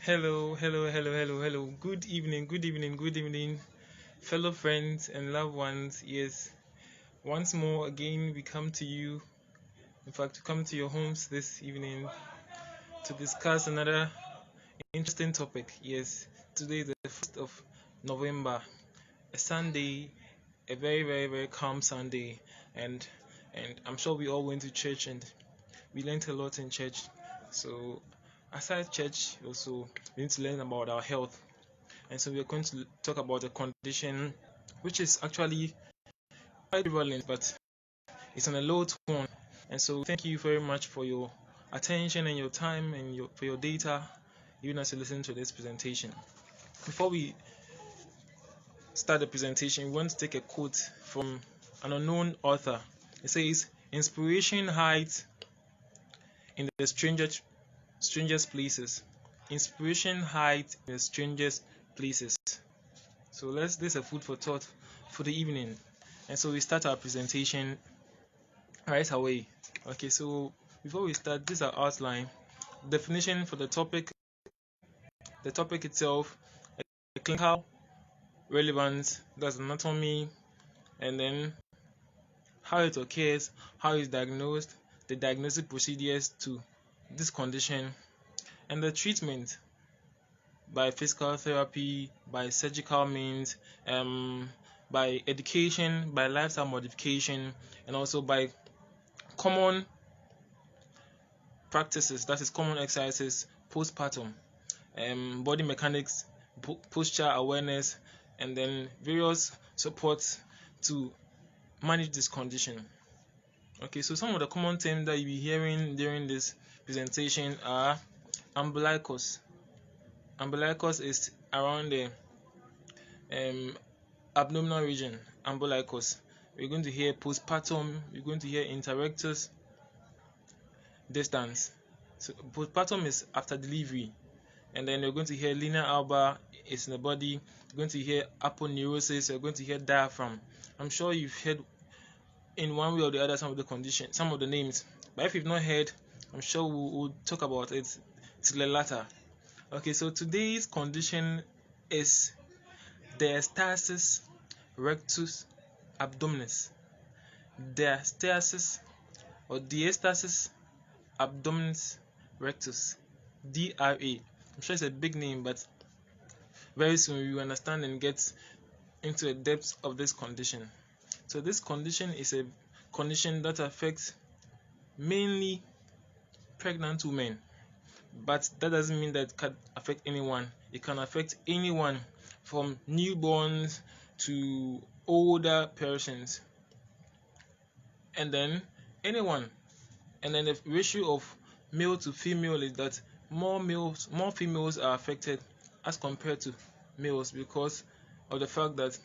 Hello. Good evening, fellow friends and loved ones. Yes, once more again, we come to you. In fact, we come to your homes this evening to discuss another interesting topic. Yes, today is the 1st of November, a Sunday, a very calm Sunday, and I'm sure we all went to church and we learned a lot in church. So, aside church, also we need to learn about our health. And so we are going to talk about a condition which is actually quite prevalent, but it's on a low tone. And so thank you very much for your attention and your time and for your data, even as you listen to this presentation. Before we start the presentation, we want to take a quote from an unknown author. It says, "Inspiration hides in the strangest places. Inspiration hides in the strangest places." So this is a food for thought for the evening. And so we start our presentation right away. Okay, so before we start, this is our outline. Definition for the topic itself, a clinical relevance, that's anatomy, and then how it occurs, how it's diagnosed, the diagnostic procedures to this condition, and the treatment by physical therapy, by surgical means, by education, by lifestyle modification, and also by common practices, that is common exercises, postpartum, body mechanics, posture awareness, and then various supports to manage this condition. Okay, so some of the common terms that you'll be hearing during this presentation are umbilicus. Umbilicus is around the abdominal region. Umbilicus. We're going to hear postpartum. We're going to hear interrectus distance. So postpartum is after delivery, and then you're going to hear linea alba is in the body. You're going to hear aponeurosis. You're going to hear diaphragm. I'm sure you've heard in one way or the other some of the conditions, some of the names, but if you've not heard, I'm sure we'll talk about it to the latter. Okay, so today's condition is Diastasis Rectus Abdominis. Diastasis or Diastasis Abdominis Rectus, DRA. I'm sure it's a big name, but very soon you understand and get into the depths of this condition. So this condition is a condition that affects mainly pregnant women, but that doesn't mean that it can affect anyone. It can affect anyone from newborns to older persons, and then anyone. And then the ratio of male to female is that more females are affected as compared to males, because of the fact that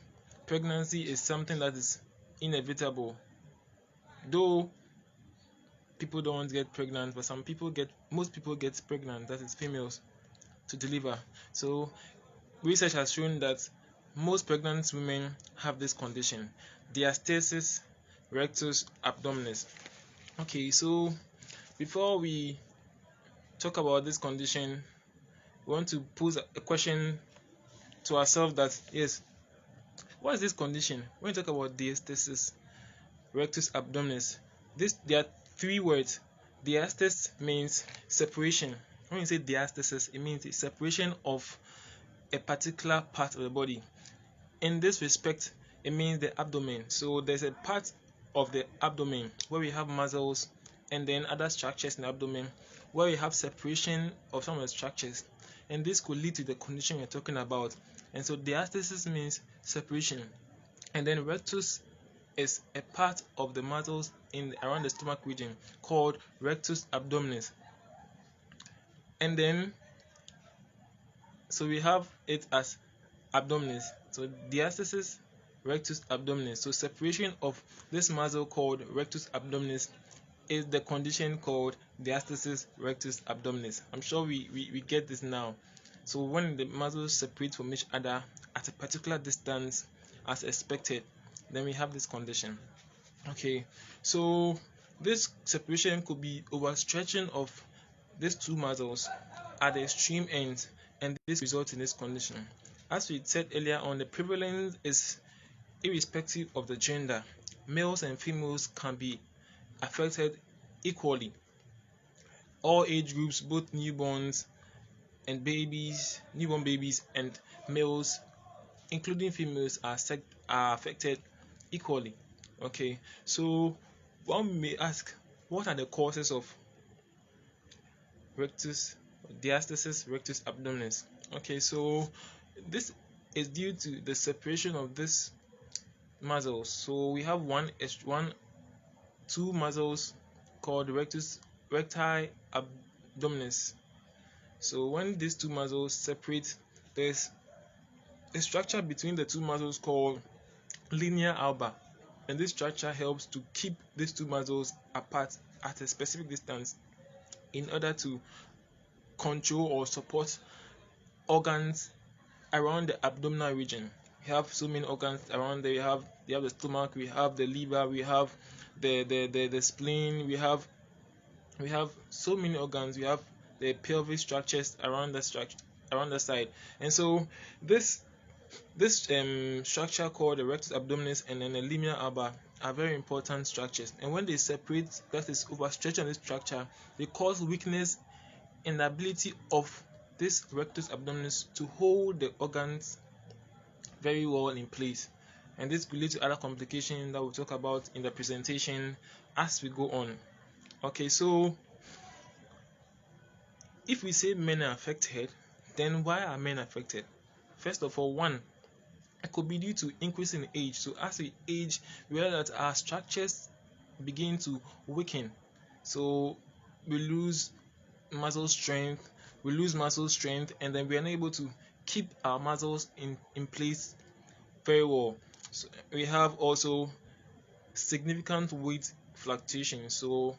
pregnancy is something that is inevitable. Though people don't get pregnant, but most people get pregnant, that is females, to deliver. So research has shown that most pregnant women have this condition, Diastasis Rectus Abdominis. Okay, so before we talk about this condition, we want to pose a question to ourselves that, yes, what is this condition? When we talk about Diastasis Rectus Abdominis, there are three words. Diastasis means separation. When you say diastasis, it means the separation of a particular part of the body. In this respect, it means the abdomen. So there's a part of the abdomen where we have muscles and then other structures in the abdomen where we have separation of some of the structures, and this could lead to the condition we're talking about. And so diastasis means separation, and then rectus is a part of the muscles around the stomach region called rectus abdominis. And then so we have it as abdominis. So diastasis rectus abdominis. So separation of this muscle called rectus abdominis is the condition called diastasis rectus abdominis. I'm sure we get this now. So when the muscles separate from each other at a particular distance as expected, then we have this condition. Okay, so this separation could be overstretching of these two muscles at the extreme ends, and this results in this condition. As we said earlier on, the prevalence is irrespective of the gender. Males and females can be affected equally. All age groups, both newborns and babies, newborn babies and males, including females, are affected equally. Okay, so one may ask, what are the causes of rectus diastasis rectus abdominis? Okay, so this is due to the separation of this muscles. So we have two muscles called recti abdominis. So when these two muscles separate, there's a structure between the two muscles called linea alba, and this structure helps to keep these two muscles apart at a specific distance in order to control or support organs around the abdominal region. We have so many organs around there. We have the stomach, we have the liver, we have the spleen, we have so many organs. We have the pelvic structures around the side, and so this structure called the rectus abdominis and then the linea alba are very important structures, and when they separate, that is overstretch on this structure, they cause weakness in the ability of this rectus abdominis to hold the organs very well in place, and this will lead to other complications that we'll talk about in the presentation as we go on. Okay, so if we say men are affected, then why are men affected? First of all, one, it could be due to increase in age. So as we age, we realize that our structures begin to weaken. So we lose muscle strength, and then we are unable to keep our muscles in place very well. So we have also significant weight fluctuation. So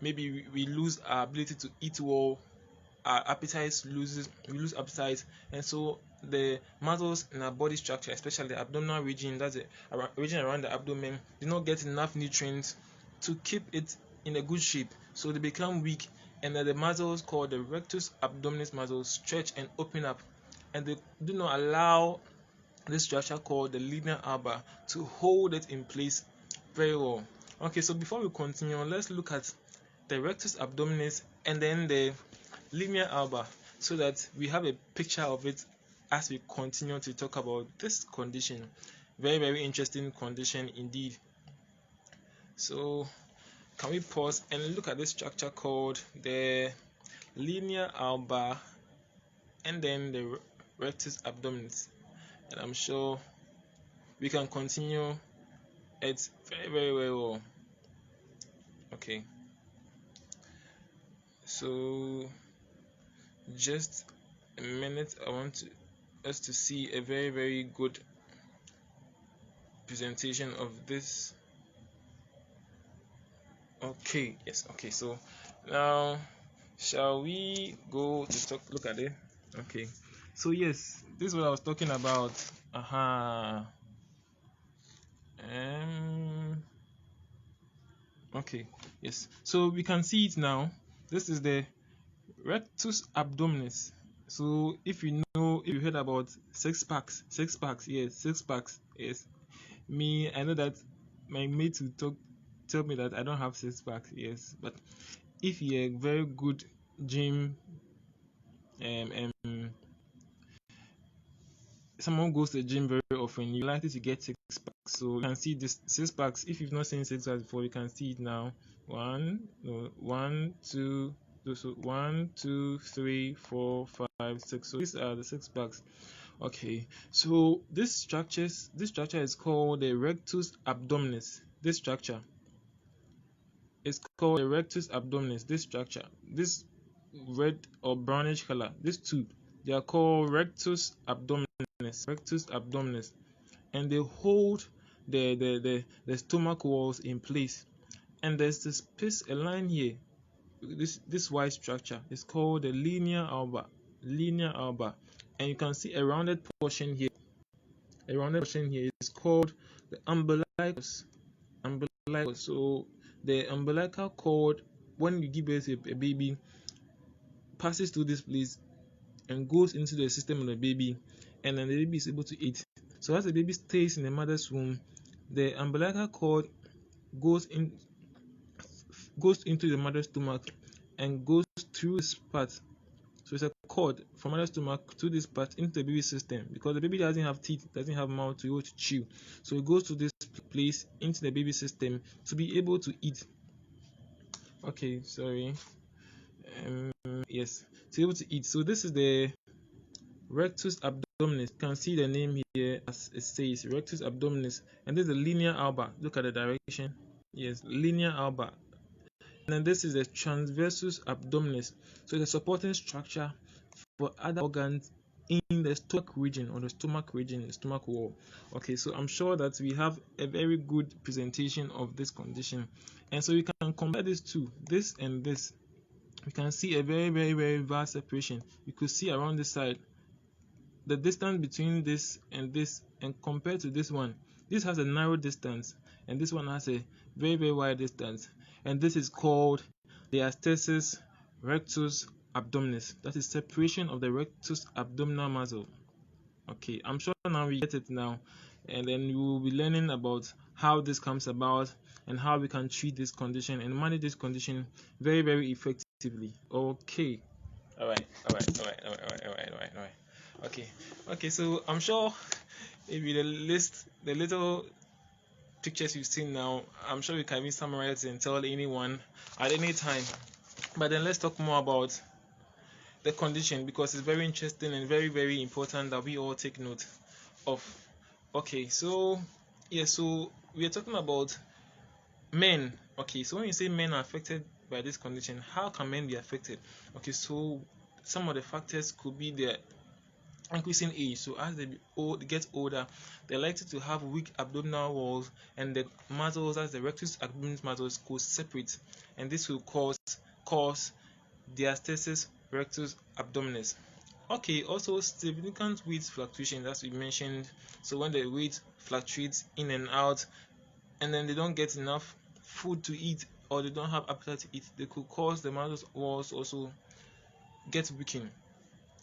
maybe we lose our ability to eat well, our appetite we lose appetite, and so the muscles in our body structure, especially the abdominal region, that's the region around the abdomen, do not get enough nutrients to keep it in a good shape, so they become weak, and then the muscles called the rectus abdominis muscles stretch and open up, and they do not allow this structure called the linea alba to hold it in place very well. Okay, so before we continue, let's look at the rectus abdominis and then the linea alba, so that we have a picture of it as we continue to talk about this condition. Very, very interesting condition indeed. So can we pause and look at this structure called the linea alba and then the rectus abdominis, and I'm sure we can continue it very, very, very well. Okay, so just a minute, I want us to see a very, very good presentation of this. Okay, yes, okay, so now shall we go to look at it? Okay, so yes, this is what I was talking about. Okay, yes, so we can see it now. This is the rectus abdominis. So if you heard about six packs, yes. Me, I know that my mates will tell me that I don't have six packs, yes. But if you're a very good gym, someone goes to the gym very often, you're likely to get six packs. So you can see this six packs. If you've not seen six packs before, you can see it now. 1, 2, so 1, 2, 3, 4, 5, 6. So these are the six packs. Okay, so this structure is called the rectus abdominis. This structure is called the rectus abdominis. This structure, this red or brownish color, these two, they are called rectus abdominis, and they hold the stomach walls in place. And there's this piece, a line here, this white structure is called the linea alba, and you can see a rounded portion here. Is called the umbilicus. So the umbilical cord, when you give birth to a baby, passes through this place and goes into the system of the baby, and then the baby is able to eat. So as the baby stays in the mother's womb, the umbilical cord goes into the mother's stomach and goes through this part. So it's a cord from mother's stomach to this part into the baby's system, because the baby doesn't have teeth, doesn't have mouth to be able to chew. So it goes to this place into the baby's system to be able to eat. Okay, sorry. Yes, to be able to eat. So this is the rectus abdominis. You can see the name here as it says, rectus abdominis, and this is the linear alba. Look at the direction. Yes, linear alba. And then this is the transversus abdominis. So it's a supporting structure for other organs in the stomach region, or the stomach region, the stomach wall. Okay, so I'm sure that we have a very good presentation of this condition, and so we can compare these two, this and this. We can see a very vast separation. You could see around this side the distance between this, and compared to this one, this has a narrow distance and this one has a very wide distance, and this is called diastasis rectus abdominis. That is separation of the rectus abdominal muscle. Okay, I'm sure now we get it now, and then we will be learning about how this comes about and how we can treat this condition and manage this condition very effectively. Okay. All right. Okay, so I'm sure maybe the little pictures you've seen now, I'm sure we can even summarize and tell anyone at any time. But then let's talk more about the condition, because it's very interesting and very important that we all take note of. Okay, so yeah, so we are talking about men. Okay, so when you say men are affected by this condition, how can men be affected? Okay, so some of the factors could be their increasing age. So as they get older, they're likely to have weak abdominal walls, and the muscles, as the rectus abdominis muscles, go separate, and this will cause diastasis rectus abdominis. Okay, also significant weight fluctuations, as we mentioned. So when the weight fluctuates in and out, and then they don't get enough food to eat, or they don't have appetite to eat, they could cause the muscle walls also get weakened.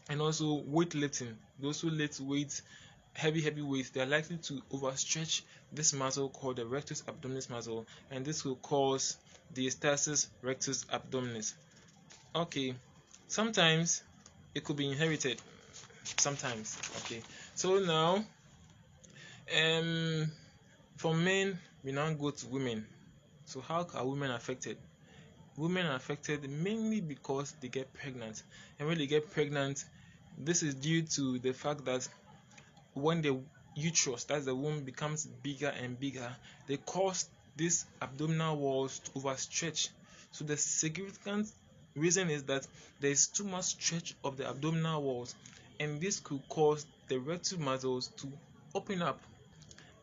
And also weightlifting, those who lift weights, heavy weights, they are likely to overstretch this muscle called the rectus abdominis muscle, and this will cause diastasis rectus abdominis. Okay, sometimes it could be inherited, sometimes. Okay, so now from men we now go to women. So how are women affected? Women are affected mainly because they get pregnant, and when they get pregnant, this is due to the fact that when the uterus, that's the womb, becomes bigger and bigger, they cause these abdominal walls to overstretch. So the significant reason is that there is too much stretch of the abdominal walls, and this could cause the rectus muscles to open up.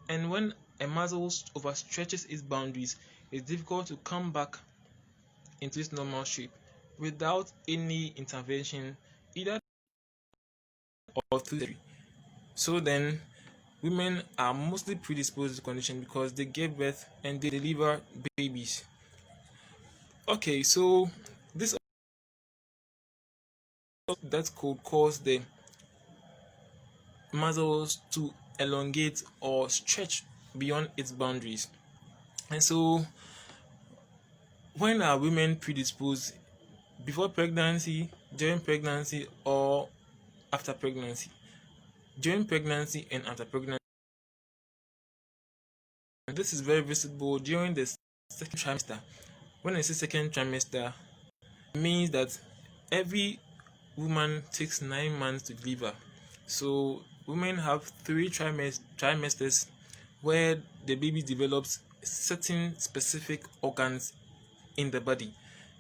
And when a muscle overstretches its boundaries, it's difficult to come back into its normal shape without any intervention, either or surgery. So then women are mostly predisposed to the condition because they give birth and they deliver babies. Okay, so this that could cause the muscles to elongate or stretch beyond its boundaries. And so when are women predisposed? Before pregnancy, during pregnancy, or after pregnancy? During pregnancy and after pregnancy. This is very visible during the second trimester. When I say second trimester, it means that every woman takes 9 months to deliver. So women have 3 trimesters where the baby develops certain specific organs in the body.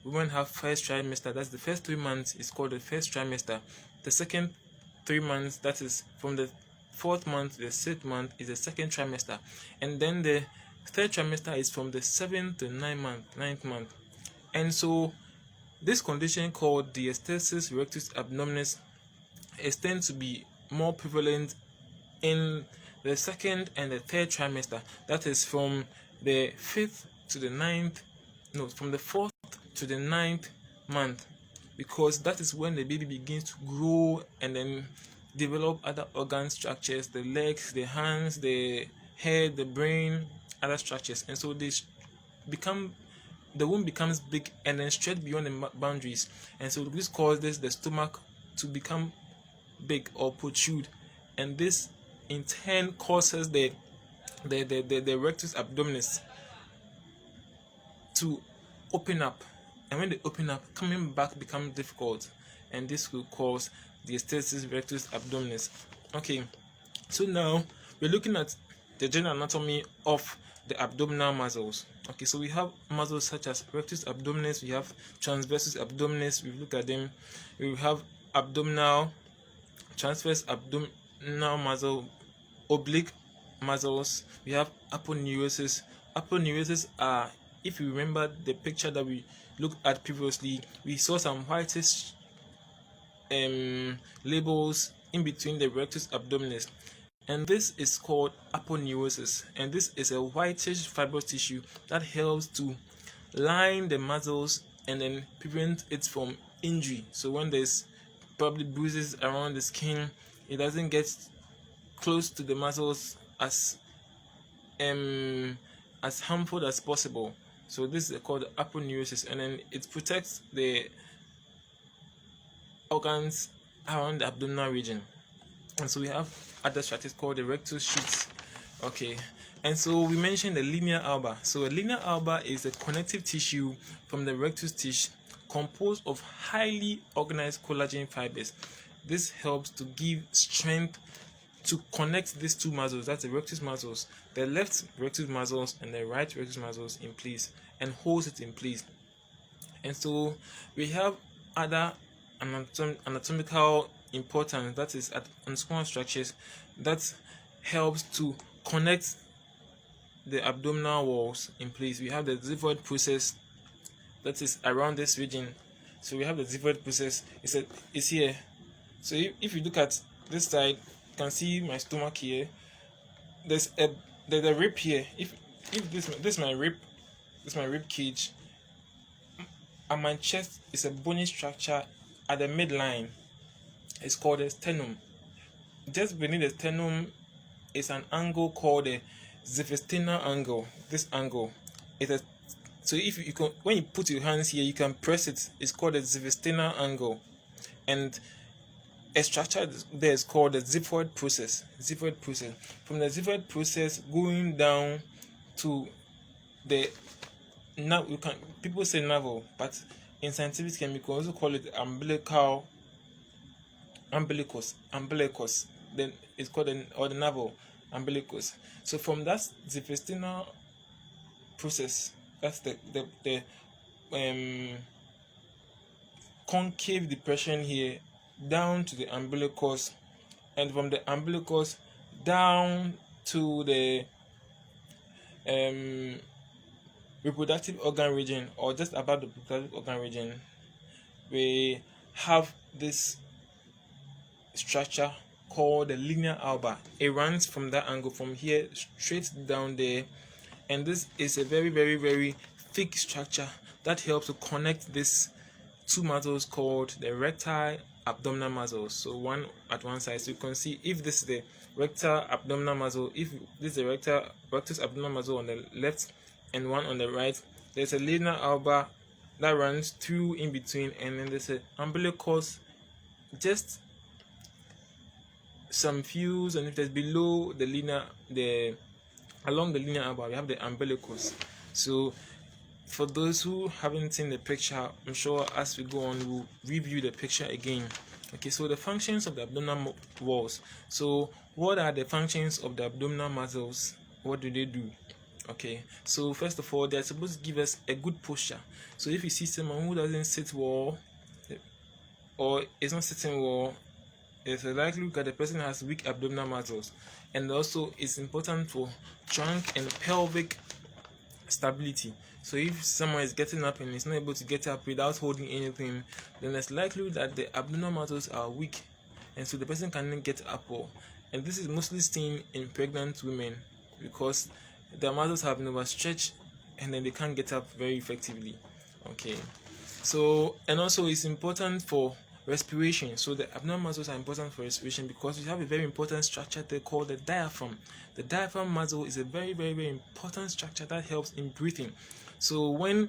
Women have first trimester, that's the first 3 months, is called the first trimester. The second 3 months, that is from the 4th month to the 6th month, is the second trimester, and then the third trimester is from the 7th to 9th month. And so this condition called diastasis rectus abdominis tends to be more prevalent in the second and the third trimester, that is from the 5th to the 9th, no, from the 4th to the 9th month. because that is when the baby begins to grow and then develop other organ structures, the legs, the hands, the head, the brain, other structures, and so the womb becomes big and then stretch beyond the boundaries, and so this causes the stomach to become big or protrude, and this in turn causes the rectus abdominis to open up, and when they open up, coming back becomes difficult, and this will cause diastasis rectus abdominis. Okay, so now we're looking at the general anatomy of the abdominal muscles. Okay, so we have muscles such as rectus abdominis, we have transversus abdominis, we look at them, we have abdominal, transverse abdominal muscle, oblique muscles, we have aponeurosis. Aponeurosis are, if you remember the picture that we looked at previously, we saw some whitish labels in between the rectus abdominis, and this is called aponeurosis, and this is a whitish fibrous tissue that helps to line the muscles and then prevent it from injury. So when there's probably bruises around the skin, it doesn't get close to the muscles as harmful as possible. So this is called aponeurosis, and then it protects the organs around the abdominal region. And so we have other structures called the rectus sheaths. Okay, and so we mentioned the linea alba. So a linea alba is a connective tissue from the rectus tissue composed of highly organized collagen fibers. This helps to give strength to connect these two muscles, that's the rectus muscles, the left rectus muscles and the right rectus muscles in place, and holds it in place. And so we have other anatomical importance, that is anatomical structures that helps to connect the abdominal walls in place. We have the xiphoid process that is around this region. So we have the xiphoid process, it's here. So if you look at this side, you can see my stomach here. There's a rib here. If this is my rib cage, and my chest is a bony structure at the midline. It's called the sternum. Just beneath the sternum is an angle called the xiphisternal angle. This angle so if you can, when you put your hands here, you can press it. It's called the xiphisternal angle, and a structure there is called the xiphoid process. Xiphoid process. From the xiphoid process going down to the people say navel, but in scientific terms, you can also call it umbilicus. Then it's called the navel umbilicus. So from that xiphisternal process, that's the concave depression here, down to the umbilicus, and from the umbilicus down to the reproductive organ region, or just above the reproductive organ region, we have this structure called the linea alba. It runs from that angle, from here straight down there, and this is a very, very, very thick structure that helps to connect these two muscles called the recti abdominal muscles. So one at one side, so you can see if this is the rectal abdominal muscle, if this is the rectus abdominal muscle on the left and one on the right, there's a linea alba that runs through in between, and then there's an umbilicus just some fuse, and if there's below the along the linea alba, we have the umbilicus. So for those who haven't seen the picture, I'm sure as we go on we'll review the picture again. Okay, so the functions of the abdominal walls. So what are the functions of the abdominal muscles? What do they do? Okay, so first of all, they're supposed to give us a good posture. So if you see someone who doesn't sit well or is not sitting well, it's likely that the person has weak abdominal muscles. And also it's important for trunk and pelvic stability. So if someone is getting up and is not able to get up without holding anything, then it's likely that the abdominal muscles are weak, and so the person cannot get up well. And this is mostly seen in pregnant women because their muscles have been overstretched and then they can't get up very effectively. Okay, So, and also it's important for respiration. So the abdominal muscles are important for respiration because we have a very important structure they call the diaphragm. The diaphragm muscle is a very important structure that helps in breathing. So when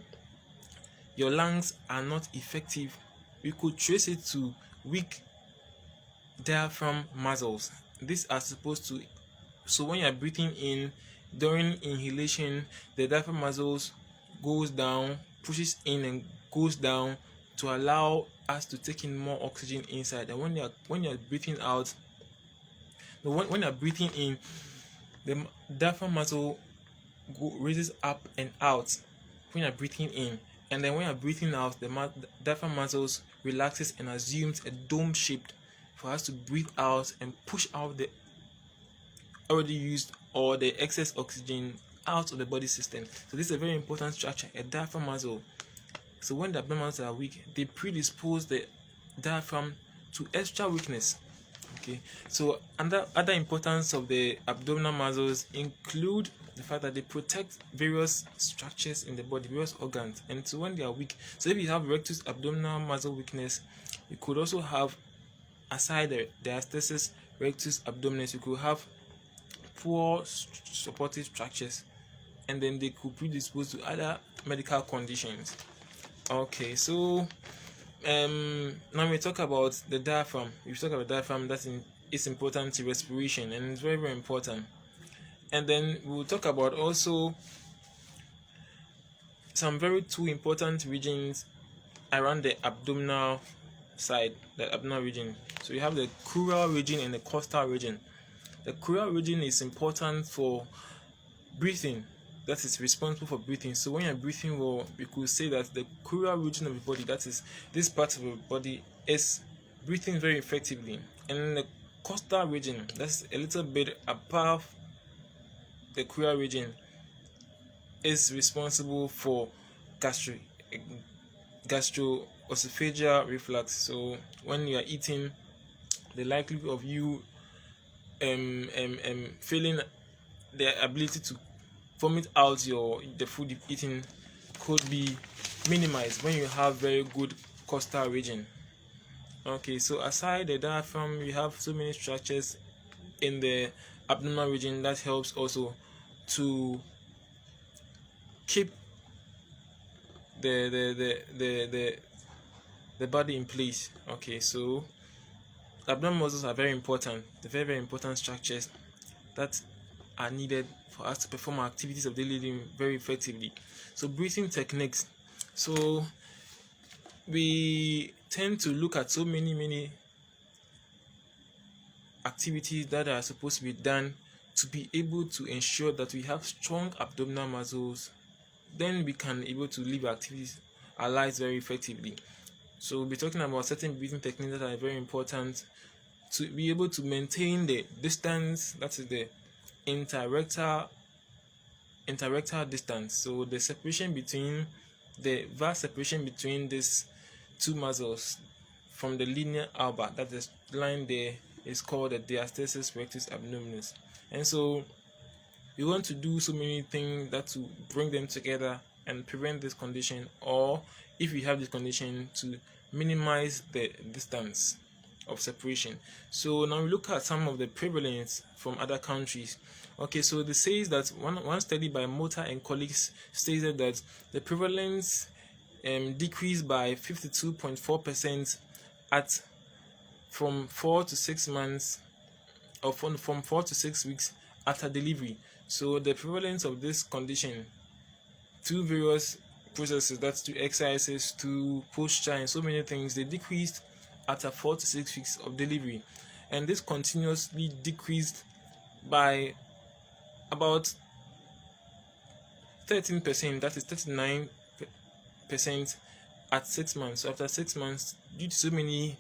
your lungs are not effective, we could trace it to weak diaphragm muscles. These are supposed to, so when you are breathing in, during inhalation, the diaphragm muscles goes down, pushes in and goes down to allow us to take in more oxygen inside. And when you're breathing out, when you're breathing in, the diaphragm muscle raises up and out when you're breathing in, and then when you're breathing out, the diaphragm muscles relaxes and assumes a dome shaped for us to breathe out and push out the already used or the excess oxygen out of the body system. So this is a very important structure, a diaphragm muscle. So when the abdominal muscles are weak, they predispose the diaphragm to extra weakness. Okay, so other importance of the abdominal muscles include the fact that they protect various structures in the body, various organs, and so when they are weak, so if you have rectus abdominal muscle weakness, you could also have, aside the diastasis rectus abdominis, you could have poor supportive structures, and then they could predispose to other medical conditions. Okay, so now we talk about the diaphragm. If we talk about diaphragm, it's important to respiration, and it's very important. And then we'll talk about also some two important regions around the abdominal side, the abdominal region. So you have the crural region and the costal region. The crural region is important for breathing. That is responsible for breathing. So when you're breathing well, we could say that the crural region of the body, that is this part of the body, is breathing very effectively. And the costal region, that's a little bit above the crural region, is responsible for gastroesophageal reflux. So when you are eating, the likelihood of you feeling the ability to vomit out the food you've eaten could be minimized when you have very good costal region. Okay, so aside the diaphragm, we have so many structures in the abdominal region that helps also to keep the body in place. Okay, so abdominal muscles are very important. They're very important structures that are needed for us to perform our activities of daily living very effectively. So breathing techniques. So we tend to look at so many activities that are supposed to be done to be able to ensure that we have strong abdominal muscles. Then we can be able to live our lives very effectively. So we'll be talking about certain breathing techniques that are very important to be able to maintain the distance, that is the interrectal distance. So the vast separation between these two muscles from the linear alba, that is line there, is called the diastasis rectus abdominis. And so we want to do so many things that to bring them together and prevent this condition, or if we have this condition, to minimize the distance of separation. So now we look at some of the prevalence from other countries. Okay, so this says that one study by Mota and colleagues stated that the prevalence decreased by 52.4% from 4 to 6 months, or from 4 to 6 weeks after delivery. So the prevalence of this condition through various processes, that's to exercises, to posture, and so many things, they decreased after 4 to 6 weeks of delivery, and this continuously decreased by about 13%, that is 39% at 6 months. So after 6 months, due to so many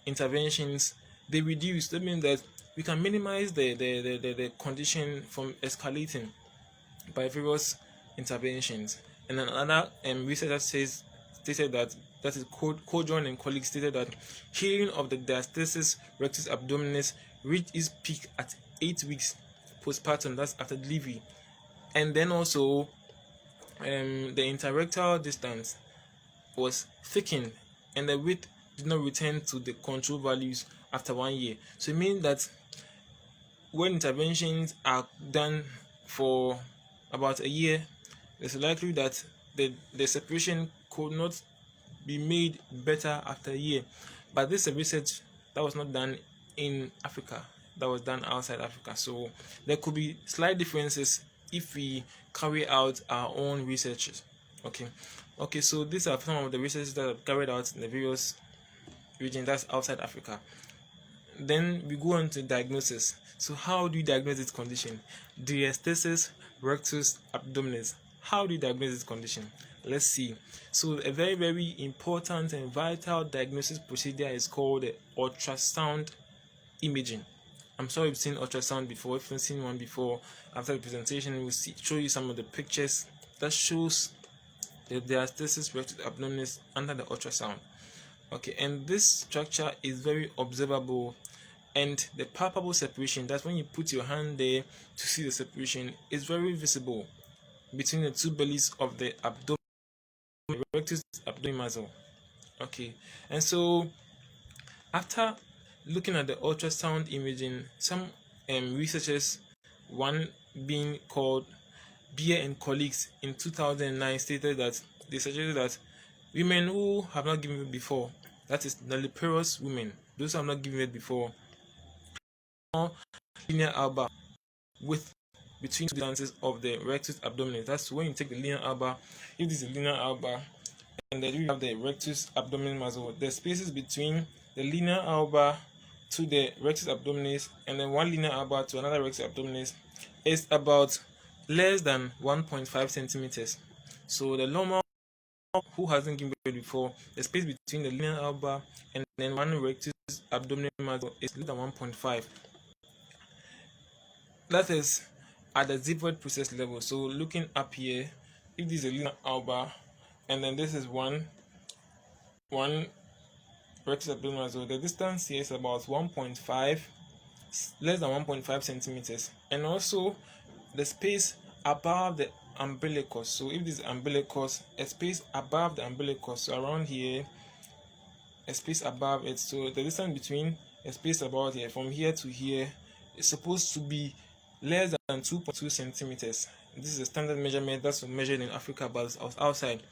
interventions, they reduced. That means that we can minimize the condition from escalating by various interventions. And another researcher stated that is Kojon and colleagues stated that healing of the diastasis rectus abdominis reached its peak at 8 weeks postpartum, that's after delivery. And then also the interrectal distance was thickened and the width did not return to the control values after 1 year. So it means that when interventions are done for about a year, there's likely that the separation could not be made better after a year. But this is a research that was not done in Africa, that was done outside Africa. So there could be slight differences if we carry out our own researches. Okay, so these are some of the researches that are carried out in the various regions that's outside Africa. Then we go on to diagnosis. So how do you diagnose this condition? Diastasis, rectus, abdominis. How do you diagnose this condition? Let's see. So a very, very important and vital diagnosis procedure is called ultrasound imaging. I'm sure you've seen ultrasound before. If you've seen one before, after the presentation, we'll show you some of the pictures that shows the diastasis, rectus, abdominis under the ultrasound. Okay, and this structure is very observable, and the palpable separation, that's when you put your hand there to see the separation, is very visible between the two bellies of the abdomen, rectus abdomen muscle. Okay, and so after looking at the ultrasound imaging, some researchers, one being called Beer and colleagues in 2009, stated that they suggested that women who have not given birth before, that is nulliparous women, those who have not given birth before, linear alba with between two distances of the rectus abdominis. That's when you take the linear alba. If this is a linear alba and then you have the rectus abdominis muscle, the spaces between the linear alba to the rectus abdominis and then one linear alba to another rectus abdominis is about less than 1.5 centimeters. So the normal who hasn't given birth before, the space between the linear alba and then one rectus abdominis muscle is less than 1.5. That is at the zipwood process level. So looking up here, if this is a linear alba and then this is one rectus abdominis, so the distance here is about 1.5, less than 1.5 centimeters, and also the space above the umbilicus. So if this is umbilicus, a space above the umbilicus, so around here, a space above it. So the distance between a space about here, from here to here, is supposed to be less than 2.2 centimeters. This is a standard measurement that's measured in Africa, but outside.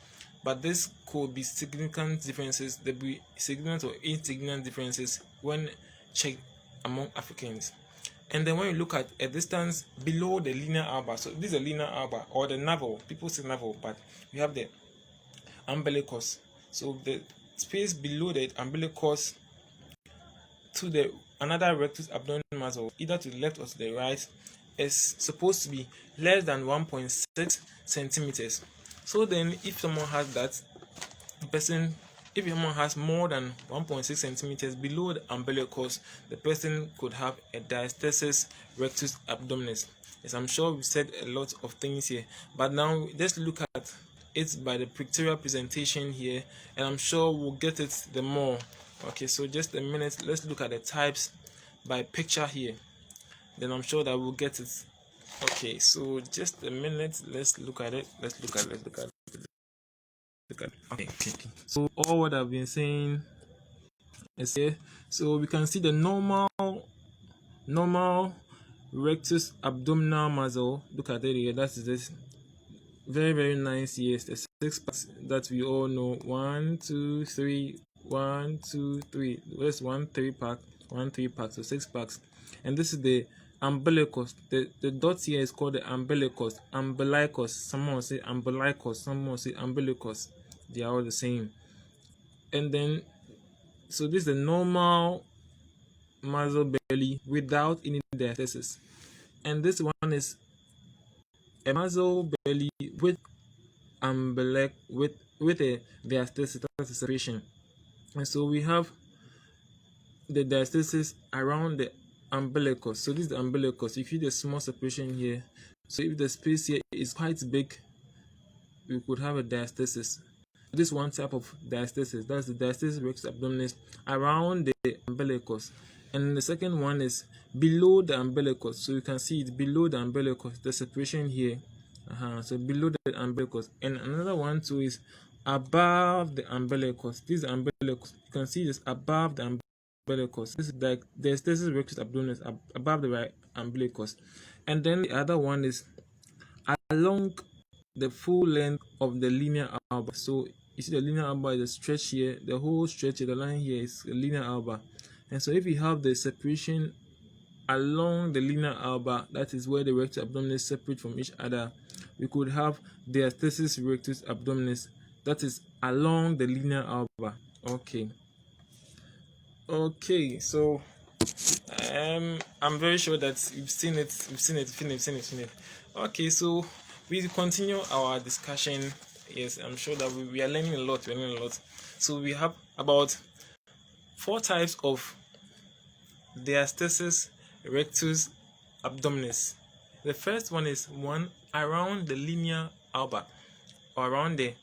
But this could be significant differences. There will be significant or insignificant differences when checked among Africans. And then when you look at a distance below the linear alba, so this is a linear alba or the navel. People say navel, but we have the umbilicus. So the space below the umbilicus to the another rectus abdominis muscle, either to the left or to the right, is supposed to be less than 1.6 centimeters. So then if someone has that, if someone has more than 1.6 centimeters below the umbilicus, the person could have a diastasis rectus abdominis. Yes, I'm sure we said a lot of things here, but now let's look at it by the pictorial presentation here, and I'm sure we'll get it the more. Okay, so just a minute, let's look at the types by picture here, then I'm sure that we'll get it. Okay, so just a minute, let's look at it. Okay. So all what I've been saying is here. So we can see the normal rectus abdominal muscle. Look at it here. That's this very, very nice. Yes, the 6 parts that we all know. 1, 2, 3. 1, 2, 3. There's 1, 3 pack, 1, 3 packs, so 6 packs. And this is the umbilicus. The dot here is called the umbilicus. Umbilicus. Someone will say umbilicus. Someone will say umbilicus. They are all the same. And then, so this is the normal muscle belly without any diastasis. And this one is a muscle belly with with a diastasis, that's a separation. And so we have the diastasis around the umbilicus. So this is the umbilicus. If you see the small separation here, so if the space here is quite big, we could have a diastasis. This one type of diastasis, that's the diastasis rectus abdominis around the umbilicus. And the second one is below the umbilicus. So you can see it below the umbilicus, the separation here. So below the umbilicus. And another one too is above the umbilicus. This is the umbilicus. You can see this above the umbilicus. This is like diastasis rectus abdominis above the right umbilicus. And then the other one is along the full length of the linear alba. So you see the linear alba is a stretch here, the whole stretch here, the line here is a linear alba. And so if you have the separation along the linear alba, that is where the rectus abdominis separate from each other, we could have diastasis rectus abdominis, that is along the linear alba. Okay, so I'm very sure that you've seen it. Okay, so we continue our discussion. Yes, I'm sure that we are learning a lot. So we have about 4 types of diastasis rectus abdominis. The first one is one around the linear alba, or around the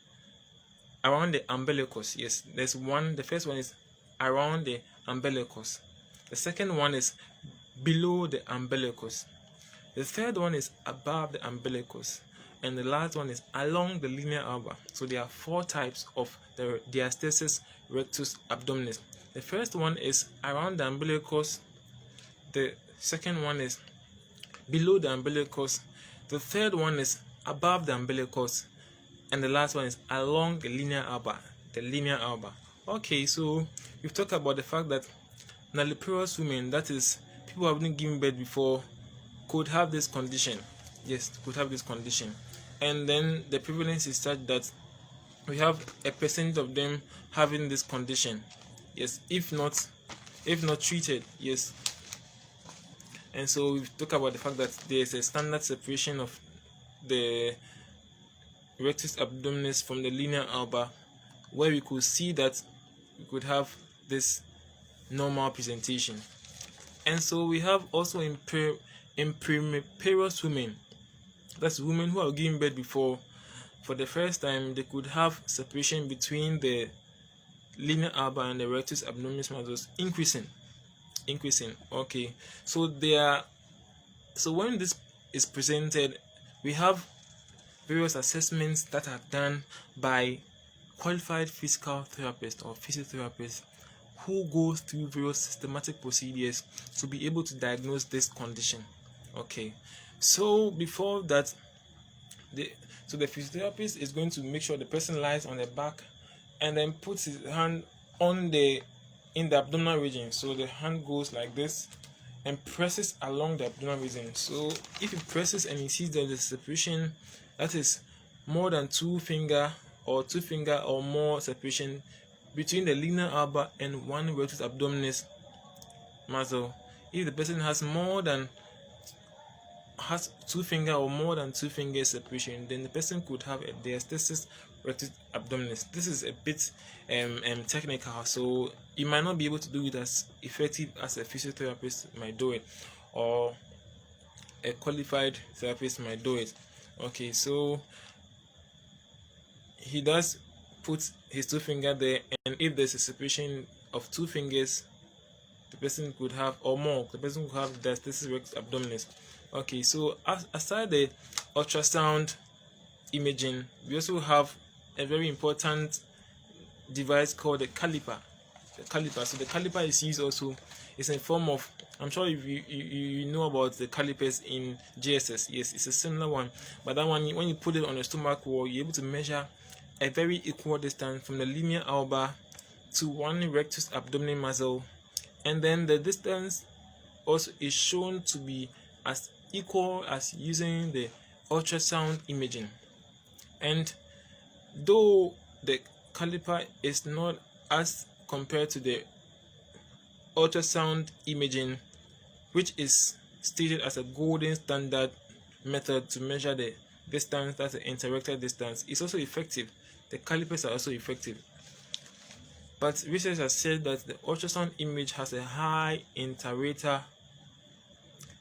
umbilicus. Yes, there's one. The first one is around the umbilicus. The second one is below the umbilicus. The third one is above the umbilicus, and the last one is along the linear alba. So there are 4 types of the diastasis rectus abdominis. The first one is around the umbilicus. The second one is below the umbilicus. The third one is above the umbilicus, and the last one is along the linear alba. Okay, so we've talked about the fact that nulliparous women, that is people who haven't given birth before, could have this condition. Yes, could have this condition. And then the prevalence is such that we have a percent of them having this condition. Yes, if not treated. Yes. And so we've talked about the fact that there's a standard separation of the rectus abdominis from the linear alba, where we could see that we could have this normal presentation. And so we have also imprimiparous women, that's women who have given birth before. For the first time, they could have separation between the linear alba and the rectus abdominis muscles increasing. Okay, so when this is presented, we have various assessments that are done by qualified physical therapists or physiotherapists who go through various systematic procedures to be able to diagnose this condition. Okay, so before that, the physiotherapist is going to make sure the person lies on the back and then puts his hand in the abdominal region. So the hand goes like this and presses along the abdominal region. So if he presses and he sees that there's separation, that is more than 2 finger or more separation between the linear alba and one rectus abdominis muscle. If the person has 2 finger or more than 2 fingers separation, then the person could have a diastasis rectus abdominis. This is a bit technical, so you might not be able to do it as effective as a physiotherapist might do it, or a qualified therapist might do it. Okay, so he does put his 2 finger there, and if there's a separation of 2 fingers, the person could have, or more, the person could have diastasis rectus abdominis. Okay, so aside the ultrasound imaging, we also have a very important device called the caliper. So the caliper is used also. It's a form of, I'm sure if you know about the calipers in JSS. Yes, it's a similar one, but that one, when you put it on the stomach wall, you're able to measure a very equal distance from the linear alba to one rectus abdominal muscle, and then the distance also is shown to be as equal as using the ultrasound imaging. And though the caliper is not as compared to the ultrasound imaging, which is stated as a golden standard method to measure the distance, that's the interrectal distance, it's also effective. The calipers are also effective, but research has said that the ultrasound image has a high interrater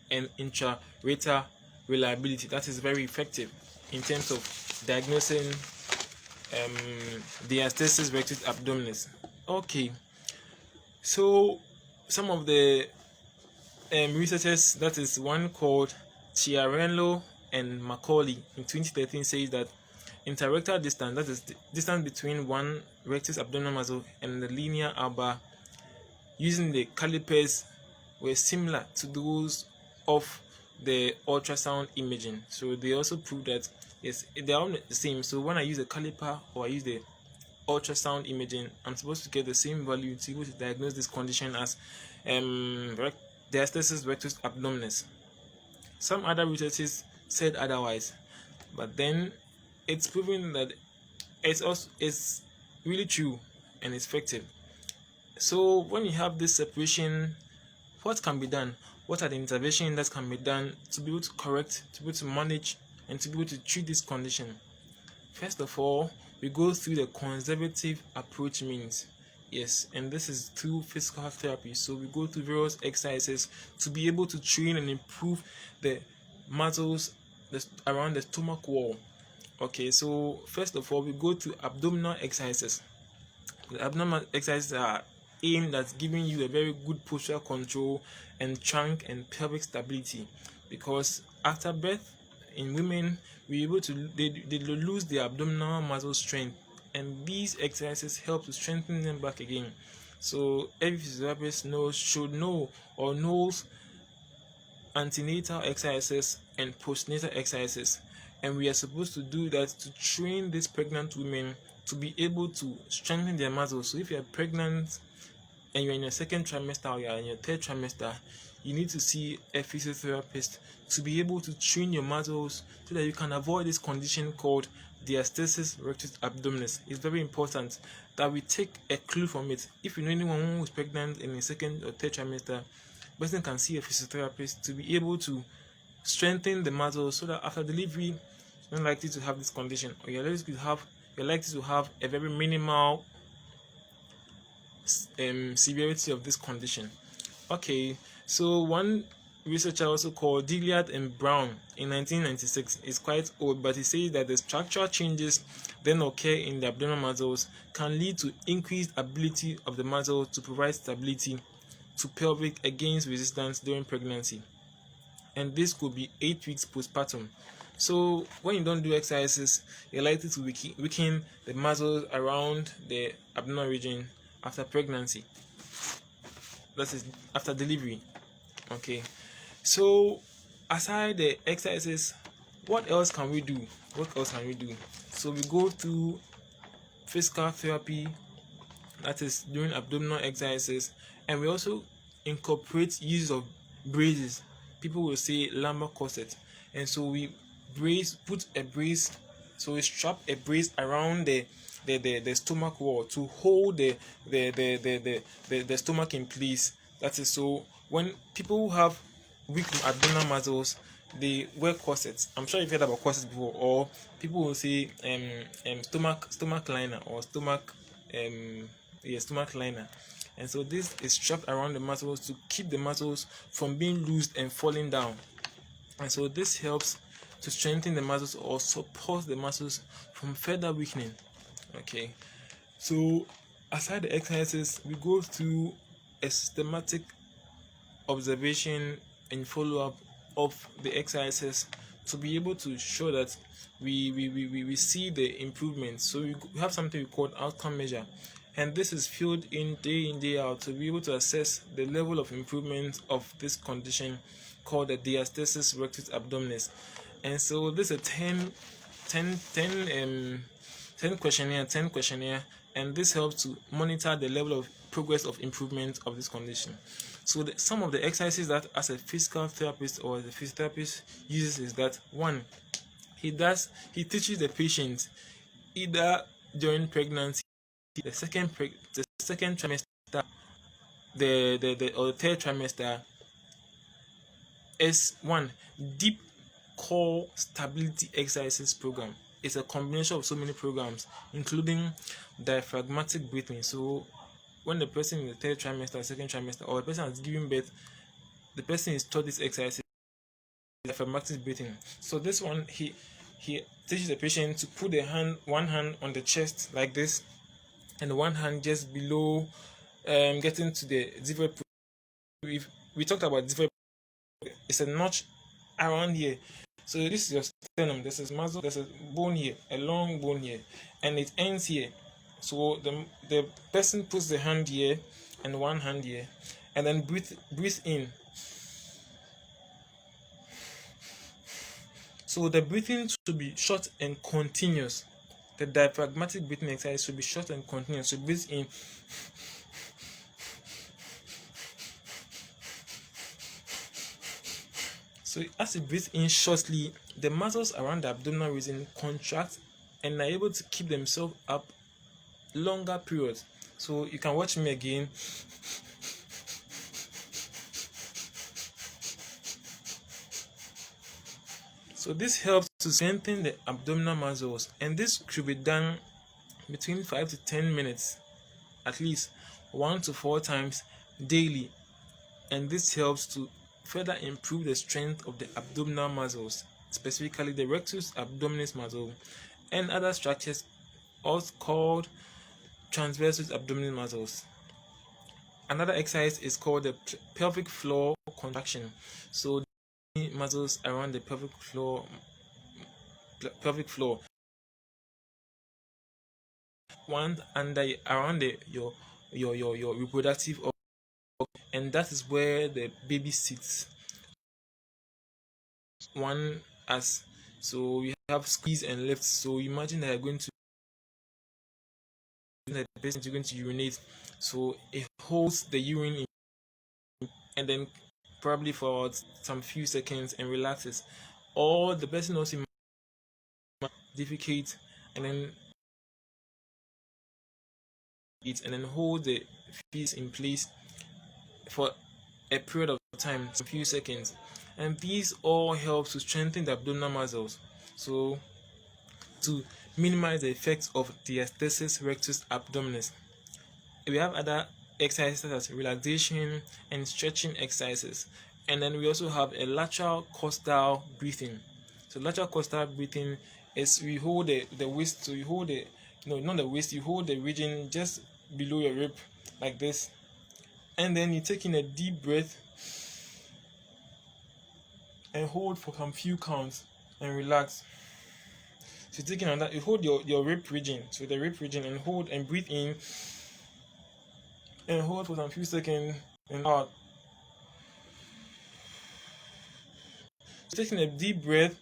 and intrarater reliability. That is very effective in terms of diagnosing diastasis rectus abdominis. Okay, so some of the researchers, that is one called Chiarello and Macaulay in 2013, says that interrectal distance, that is the distance between one rectus abdominal muscle and the linea alba, using the calipers were similar to those of the ultrasound imaging. So they also proved that yes, they are all the same. So when I use a caliper or I use the ultrasound imaging, I'm supposed to get the same value to be able to diagnose this condition as diastasis rectus abdominis. Some other researchers said otherwise, but then it's proven that it's really true and it's effective. So when you have this separation, what can be done? What are the interventions that can be done to be able to correct, to be able to manage, and to be able to treat this condition? First of all, we go through the conservative approach means. Yes, and this is through physical therapy. So we go through various exercises to be able to train and improve the muscles around the stomach wall. Okay, so first of all, we go through abdominal exercises. The abdominal exercises are aimed at giving you a very good postural control and trunk and pelvic stability, because after birth in women, they lose their abdominal muscle strength, and these exercises help to strengthen them back again. So every physiotherapist knows antenatal exercises and postnatal exercises, and we are supposed to do that to train these pregnant women to be able to strengthen their muscles. So if you are pregnant and you're in your second trimester or you're in your third trimester, you need to see a physiotherapist to be able to train your muscles so that you can avoid this condition called diastasis rectus abdominis. It's very important that we take a clue from it. If you know anyone who is pregnant in the second or third trimester, the person can see a physiotherapist to be able to strengthen the muscles so that after delivery, you're not likely to have this condition, or you're likely to have a very minimal severity of this condition. Okay, so one researcher also called Dilliard and Brown in 1996 is quite old, but he says that the structural changes then occur in the abdominal muscles can lead to increased ability of the muscle to provide stability to pelvic against resistance during pregnancy, and this could be 8 weeks postpartum. So when you don't do exercises, you're likely to weaken the muscles around the abdominal region after pregnancy, that is after delivery. Okay, so aside the exercises, what else can we do? So we go through physical therapy, that is doing abdominal exercises, and we also incorporate use of braces. People will say lumbar corset, and so we put a brace, so we strap a brace around the stomach wall to hold the stomach in place. That is, so when people who have weak abdominal muscles, they wear corsets. I'm sure you've heard about corsets before, or people will say stomach liner or stomach liner. And so this is strapped around the muscles to keep the muscles from being loosed and falling down. And so this helps to strengthen the muscles or support the muscles from further weakening. Okay, so aside the exercises, we go through a systematic observation and follow-up of the exercises to be able to show that we see the improvements. So we have something we call outcome measure, and this is filled in, day out, to be able to assess the level of improvement of this condition called the diastasis rectus abdominis. And so this is a 10 questionnaire, and this helps to monitor the level of progress of improvement of this condition. So some of the exercises that as a physical therapist or as a physiotherapist uses is that one, he teaches the patient either during pregnancy, the second trimester, or the third trimester, is one deep core stability exercises program. It's a combination of so many programs, including diaphragmatic breathing. So when the person in the third trimester, second trimester, or the person has given birth, the person is taught this exercise, diaphragmatic breathing. So this one, he teaches the patient to put one hand on the chest like this, and one hand just below, getting to the xiphoid. We talked about xiphoid. It's a notch around here. So this is your sternum. This is muscle. There's a bone here, a long bone here, and it ends here. So the person puts the hand here and one hand here, and then breathe in. So the breathing should be short and continuous. The diaphragmatic breathing exercise should be short and continuous. So breathe in. So as you breathe in shortly, the muscles around the abdominal region contract and are able to keep themselves up longer periods. So you can watch me again. So this helps to strengthen the abdominal muscles, and this should be done between 5 to 10 minutes, at least 1 to 4 times daily, and this helps to further improve the strength of the abdominal muscles, specifically the rectus abdominis muscle and other structures also called transversus abdominal muscles. Another exercise is called the pelvic floor contraction. So the muscles around the pelvic floor, one under around your reproductive organ, and that is where the baby sits. One as so we have squeeze and lift. So imagine that you're going to the patient is going to urinate, so it holds the urine in, and then probably for some few seconds and relaxes, or the person also defecate and then eat and then hold the feces in place for a period of time, a few seconds, and these all help to strengthen the abdominal muscles, so to minimize the effects of diastasis rectus abdominis. We have other exercises such as relaxation and stretching exercises, and then we also have a lateral costal breathing. So lateral costal breathing is we hold the waist, so you hold the not the waist, you hold the region just below your rib like this, and then you take in a deep breath and hold for some few counts and relax. So taking on that, you hold your rib region, so the rib region, and hold and breathe in and hold for some few seconds and out. So taking a deep breath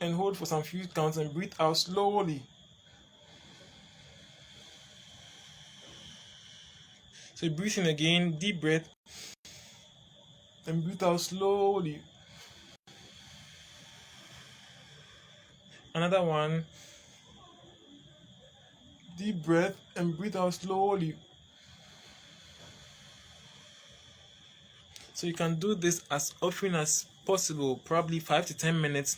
and hold for some few counts and breathe out slowly. So breathe in again, deep breath, and breathe out slowly. Another one, deep breath and breathe out slowly. So you can do this as often as possible, probably 5 to 10 minutes.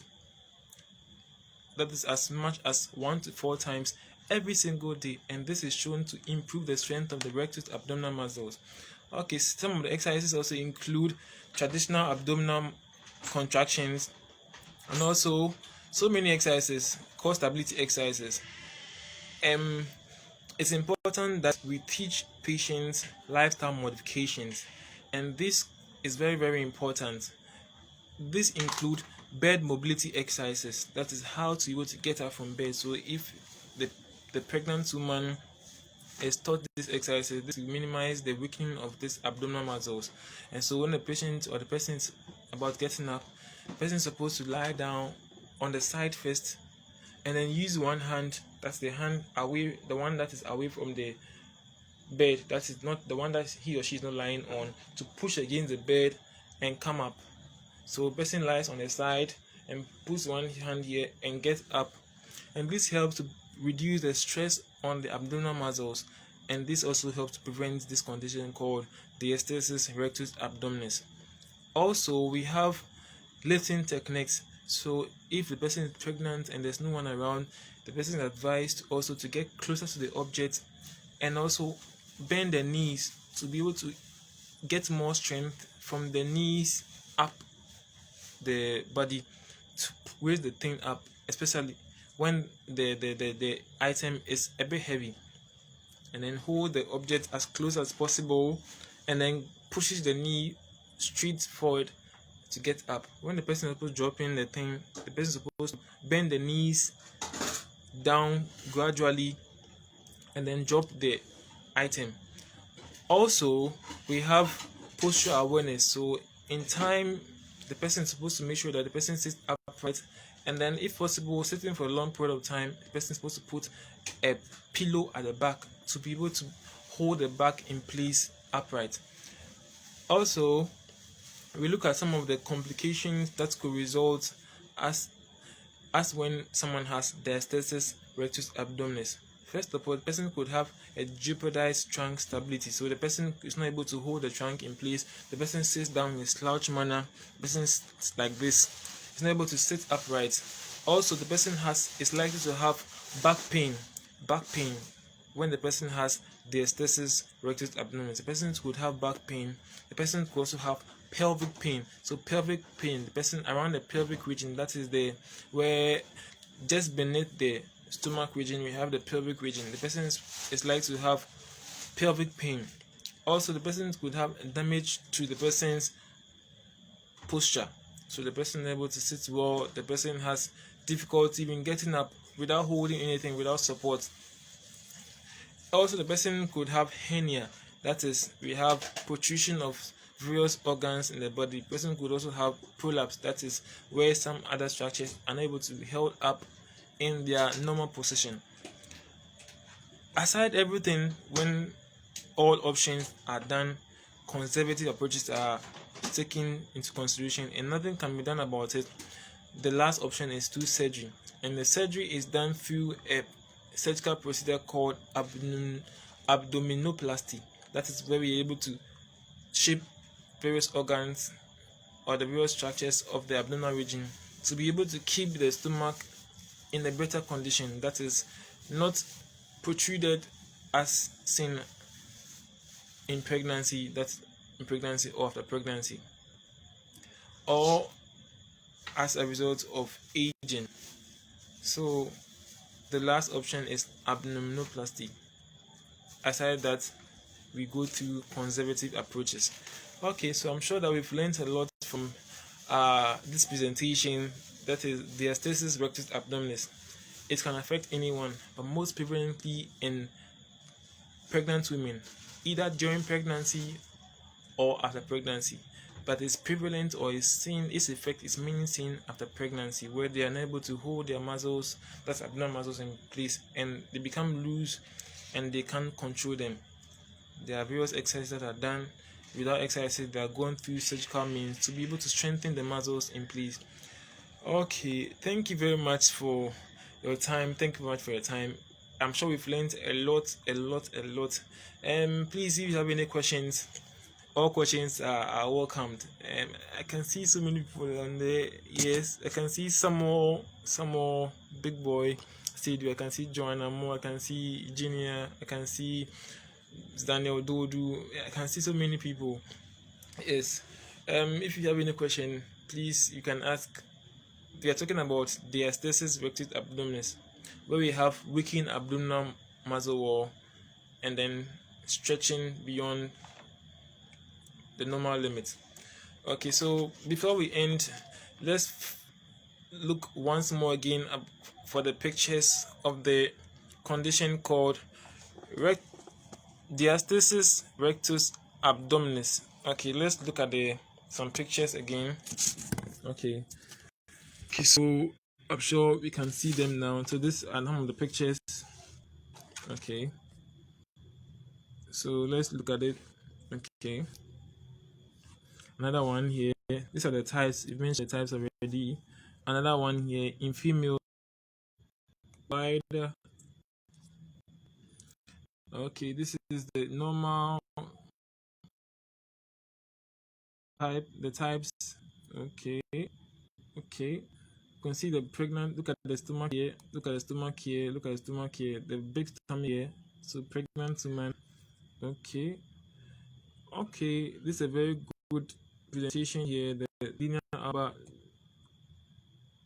That is as much as 1 to 4 times every single day, and this is shown to improve the strength of the rectus abdominal muscles. Okay, some of the exercises also include traditional abdominal contractions, and also so many exercises, core stability exercises. It's important that we teach patients lifestyle modifications, and this is very, very important. This include bed mobility exercises, that is how to be able to get out from bed. So if the pregnant woman is taught this exercise, this will minimize the weakening of these abdominal muscles. And so when the patient or the person is about getting up, the person is supposed to lie down on the side first, and then use one hand, that's the hand away, the one that is away from the bed, that is not the one that he or she is not lying on, to push against the bed and come up. So person lies on the side and puts one hand here and gets up, and this helps to reduce the stress on the abdominal muscles, and this also helps to prevent this condition called diastasis rectus abdominis. Also, we have lifting techniques. So if the person is pregnant and there's no one around, the person is advised also to get closer to the object and also bend the knees to be able to get more strength from the knees up the body to raise the thing up, especially when the item is a bit heavy, and then hold the object as close as possible and then pushes the knee straight forward to get up. When the person is supposed to drop in the thing, the person is supposed to bend the knees down gradually and then drop the item. Also, we have posture awareness. So in time, the person is supposed to make sure that the person sits upright, and then if possible, sitting for a long period of time, the person is supposed to put a pillow at the back to be able to hold the back in place upright. Also, we look at some of the complications that could result as when someone has diastasis rectus abdominis. First of all, the person could have a jeopardized trunk stability, so the person is not able to hold the trunk in place. The person sits down in a slouch manner. The person sits like this. He's not able to sit upright. Also, the person is likely to have back pain. When the person has diastasis rectus abdominis, the person could have back pain. The person could also have pelvic pain. So pelvic pain, the person around the pelvic region, that is where just beneath the stomach region we have the pelvic region. The person is likely to have pelvic pain. Also, the person could have damage to the person's posture, so the person is able to sit well. The person has difficulty in getting up without holding anything, without support. Also, the person could have hernia, that is, we have protrusion of various organs in the body. The person could also have prolapse, that is where some other structures are unable to be held up in their normal position. Aside everything, when all options are done, conservative approaches are taken into consideration and nothing can be done about it, the last option is through surgery, and the surgery is done through a surgical procedure called abdominoplasty. That is where we are able to shape various organs or the various structures of the abdominal region to be able to keep the stomach in a better condition, that is not protruded as seen in pregnancy, that's in pregnancy or after pregnancy, or as a result of aging. So the last option is abdominoplasty. Aside that, we go through conservative approaches. Okay, so I'm sure that we've learned a lot from this presentation, that is diastasis rectus abdominis. It can affect anyone, but most prevalently in pregnant women, either during pregnancy or after pregnancy. But it's prevalent, or is seen, its effect is mainly seen after pregnancy, where they are unable to hold their muscles, that's abdominal muscles, in place, and they become loose and they can't control them. There are various exercises that are done. Without exercises, they are going through surgical means to be able to strengthen the muscles in place. Okay, thank you very much for your time. I'm sure we've learned a lot. Please, if you have any questions, all questions are welcomed. I can see so many people on there. Yes, I can see some more big boy Stadium. I can see Joanna Moore. I can see Junior. I can see Daniel Dodu. I can see so many people. Yes. If you have any question, please, you can ask. We are talking about diastasis rectus abdominis, where we have weakened abdominal muscle wall and then stretching beyond the normal limit. Okay, so before we end, let's look once more again for the pictures of the condition called diastasis rectus abdominis. Okay, let's look at some pictures again. Okay, so I'm sure we can see them now. So this are some of the pictures. Okay, so let's look at it. Okay, another one here. These are the types. You've mentioned the types already. Another one here in female wide. Okay, this is the normal type. The types. Okay. You can see the pregnant. Look at the stomach here. Look at the stomach here. Look at the stomach here. The big stomach here. So pregnant woman. Okay. This is a very good presentation here. The linear upper,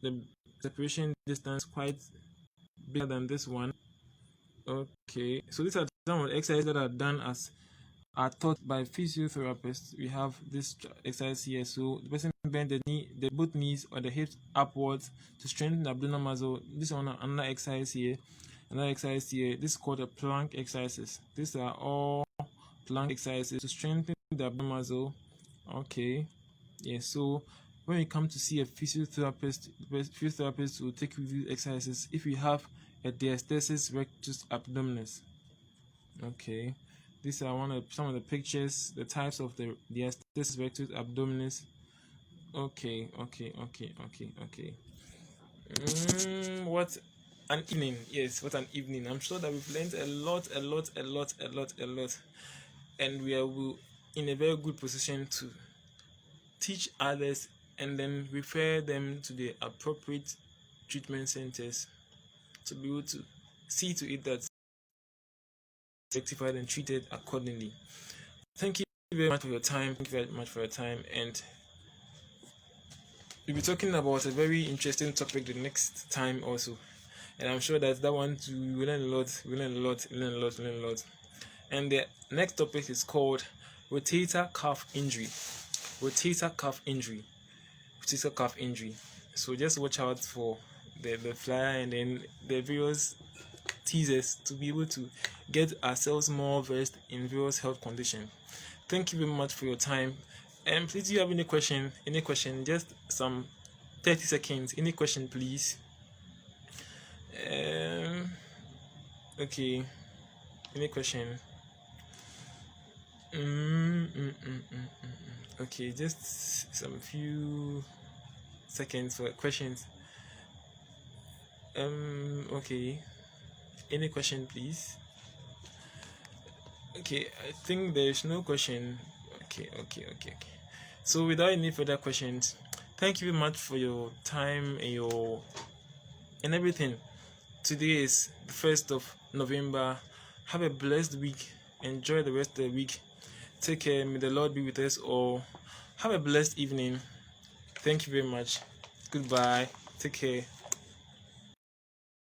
the separation distance quite bigger than this one. Okay. So these are some of the exercises that are done as are taught by physiotherapists. We have this exercise here. So the person bend both knees or the hips upwards to strengthen the abdominal muscle. This is another exercise here. Another exercise here. This is called the plank exercises. These are all plank exercises to strengthen the abdominal muscle. Okay. Yeah. So when we come to see a physiotherapist, the physiotherapist will take you through exercises if you have a diastasis rectus abdominis. Okay, these are some of the pictures, the types of the diastasis rectus abdominis. Okay. What an evening! Yes, what an evening! I'm sure that we've learned a lot, and we are in a very good position to teach others and then refer them to the appropriate treatment centers to be able to see to it that rectified and treated accordingly. Thank you very much for your time. And we'll be talking about a very interesting topic the next time also. And I'm sure that one too, we learn a lot. And the next topic is called rotator cuff injury. So just watch out for the flyer and then the various teasers to be able to get ourselves more versed in various health conditions. Thank you very much for your time. And please, do you have any question? Just some 30 seconds. Any question, please? Okay. Any question? Okay, just some few seconds for questions. Okay. Any question, please? Okay, I think there is no question. Okay. So without any further questions, thank you very much for your time and everything. Today is the 1st of November. Have a blessed week. Enjoy the rest of the week. Take care. May the Lord be with us all. Have a blessed evening. Thank you very much. Goodbye. Take care.